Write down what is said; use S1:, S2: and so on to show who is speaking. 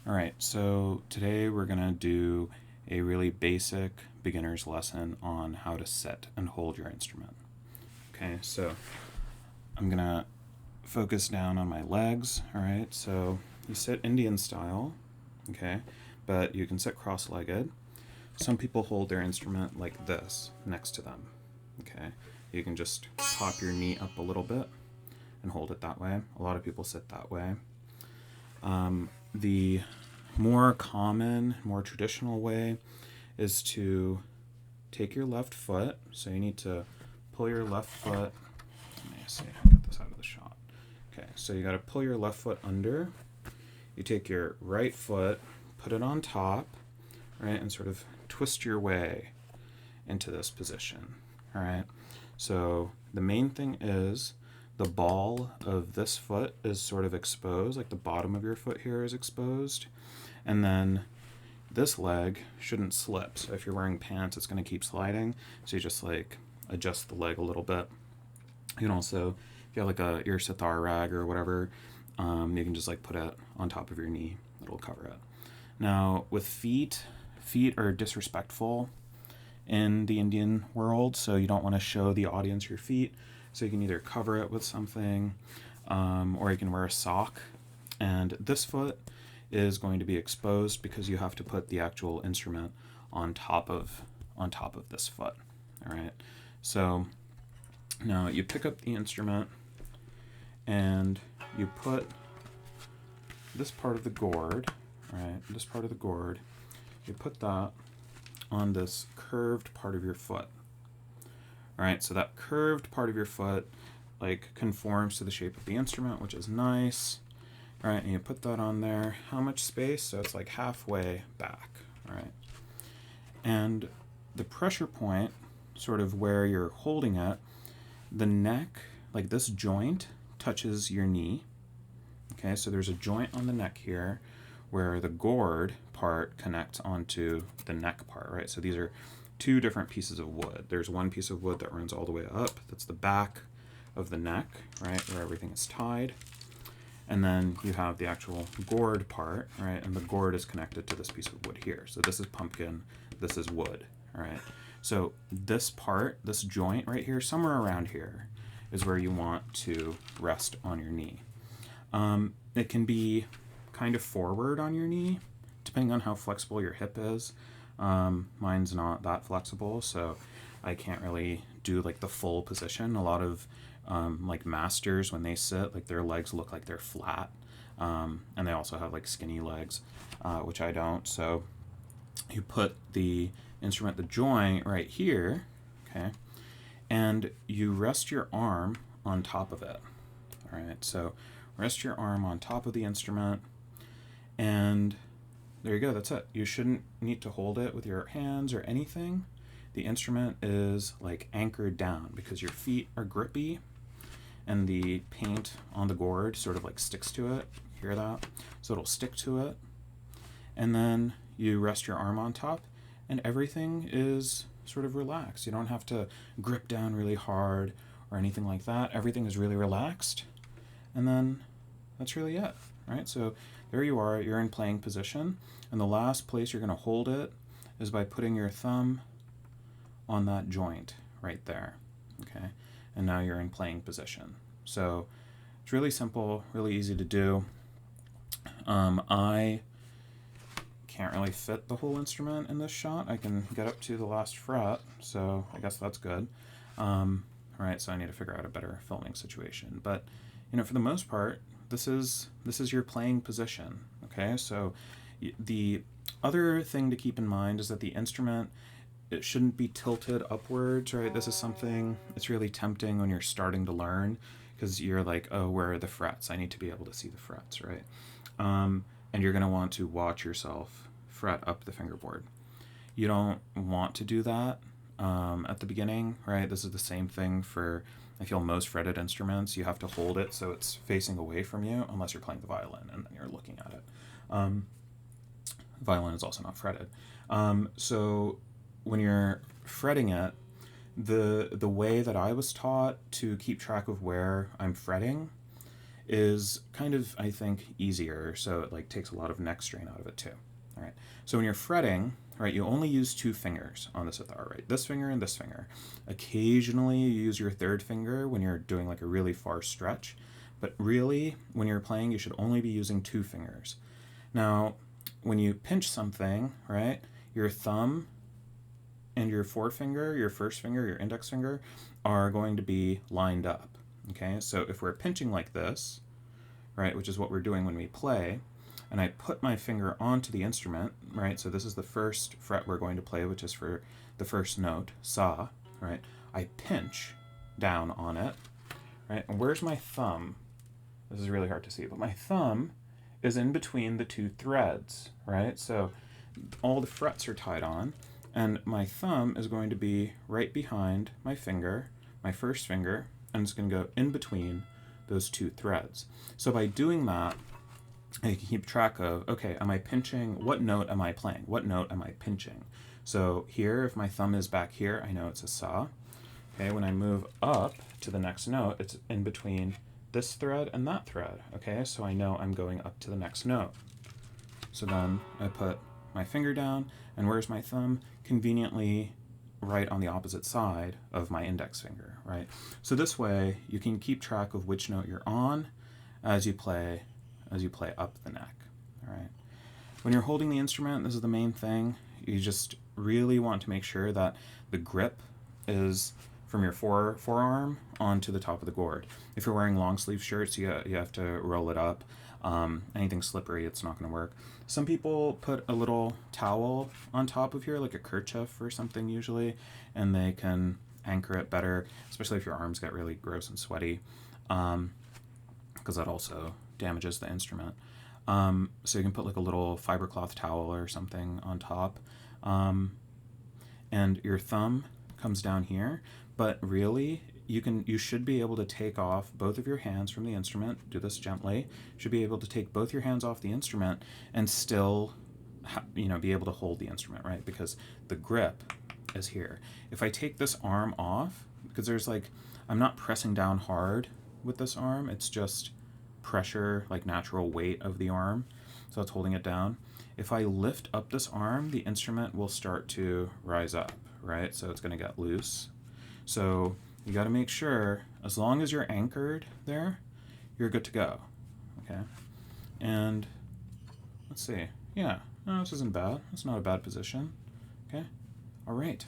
S1: All right, so today we're going to do a really basic beginner's lesson on how to set and hold your instrument. Okay, so I'm going to focus down on my legs. All right, so you sit Indian style, okay, but you can sit cross legged. Some people hold their instrument like this next to them, okay. You can just pop your knee up a little bit and hold it that way. A lot of people sit that way. The more common, more traditional way is to take your left foot. So you need to pull your left foot. Let me see, get this out of the shot. Okay, so you got to pull your left foot under. You take your right foot, put it on top, right, and sort of twist your way into this position. All right. So the main thing is the ball of this foot is sort of exposed, like the bottom of your foot here is exposed. And then this leg shouldn't slip. So if you're wearing pants, it's going to keep sliding. So you just like adjust the leg a little bit. You can also, if you have like your sitar rag or whatever, you can just like put it on top of your knee. It'll cover it. Now with feet are disrespectful in the Indian world, so you don't want to show the audience your feet. So you can either cover it with something, or you can wear a sock. And this foot is going to be exposed because you have to put the actual instrument on top of this foot. All right. So now you pick up the instrument and you put this part of the gourd, right? This part of the gourd, you put that on this curved part of your foot. All right, so that curved part of your foot like conforms to the shape of the instrument, which is nice. All right, and you put that on there. How much space? So it's like halfway back. All right. And the pressure point, sort of where you're holding it, the neck, like this joint, touches your knee. Okay, so there's a joint on the neck here where the gourd part connects onto the neck part, right? So these are two different pieces of wood. There's one piece of wood that runs all the way up. That's the back of the neck, right, where everything is tied. And then you have the actual gourd part, right? And the gourd is connected to this piece of wood here. So this is pumpkin, this is wood, all right? So this part, this joint right here, somewhere around here, is where you want to rest on your knee. It can be kind of forward on your knee, depending on how flexible your hip is. Mine's not that flexible, so I can't really do like the full position. A lot of like masters, when they sit, like their legs look like they're flat, and they also have like skinny legs, which I don't. So you put the instrument, the joint, right here, okay, and you rest your arm on top of it. All right, so rest your arm on top of the instrument, and there you go, that's it. You shouldn't need to hold it with your hands or anything. The instrument is like anchored down because your feet are grippy and the paint on the gourd sort of like sticks to it. Hear that? So it'll stick to it. And then you rest your arm on top and everything is sort of relaxed. You don't have to grip down really hard or anything like that. Everything is really relaxed. And then that's really it, right? So there you are, you're in playing position. And the last place you're going to hold it is by putting your thumb on that joint right there, okay? And now you're in playing position. So it's really simple, really easy to do. I can't really fit the whole instrument in this shot. I can get up to the last fret, so I guess that's good. All right, so I need to figure out a better filming situation. But for the most part, this is your playing position. Okay, so the other thing to keep in mind is that the instrument, it shouldn't be tilted upwards, right? This is something, it's really tempting when you're starting to learn because you're like, oh, where are the frets? I need to be able to see the frets, right? And you're going to want to watch yourself fret up the fingerboard. You don't want to do that at the beginning, right? This is the same thing for, I feel, most fretted instruments. You have to hold it so it's facing away from you unless you're playing the violin and then you're looking at it. Violin is also not fretted. So when you're fretting it, the way that I was taught to keep track of where I'm fretting is kind of, I think, easier, so it like takes a lot of neck strain out of it too. All right. So when you're fretting, right, you only use 2 fingers on the sitar, right? This finger and this finger. Occasionally you use your third finger when you're doing like a really far stretch, but really when you're playing you should only be using 2 fingers. Now, when you pinch something, right, your thumb and your forefinger, your first finger, your index finger, are going to be lined up. Okay, so if we're pinching like this, right, which is what we're doing when we play, and I put my finger onto the instrument, right, so this is the first fret we're going to play, which is for the first note, sa, right, I pinch down on it, right, and where's my thumb? This is really hard to see, but my thumb is in between the 2 threads, right, so all the frets are tied on, and my thumb is going to be right behind my finger, my first finger, and it's going to go in between those 2 threads. So by doing that, I can keep track of, okay, am I pinching, what note am I playing? What note am I pinching? So here, if my thumb is back here, I know it's a sa. Okay, when I move up to the next note, it's in between this thread and that thread. Okay, so I know I'm going up to the next note. So then I put my finger down, and where's my thumb? Conveniently right on the opposite side of my index finger, right? So this way you can keep track of which note you're on as you play up the neck, all right? When you're holding the instrument, this is the main thing. You just really want to make sure that the grip is from your forearm onto the top of the gourd. If you're wearing long sleeve shirts, you have to roll it up. Anything slippery, it's not going to work. Some people put a little towel on top of here, like a kerchief or something usually, and they can anchor it better, especially if your arms get really gross and sweaty, because that also damages the instrument. So you can put like a little fiber cloth towel or something on top, and your thumb comes down here, but really you should be able to take off both of your hands from the instrument. Do this gently. You should be able to take both your hands off the instrument and still be able to hold the instrument, right? Because the grip is here. If I take this arm off, because there's like, I'm not pressing down hard with this arm, it's just pressure, like natural weight of the arm, so it's holding it down. If I lift up this arm, the instrument will start to rise up, right? So it's going to get loose. So you got to make sure, as long as you're anchored there, you're good to go, okay? And let's see, yeah, no, this isn't bad. It's not a bad position, okay? All right.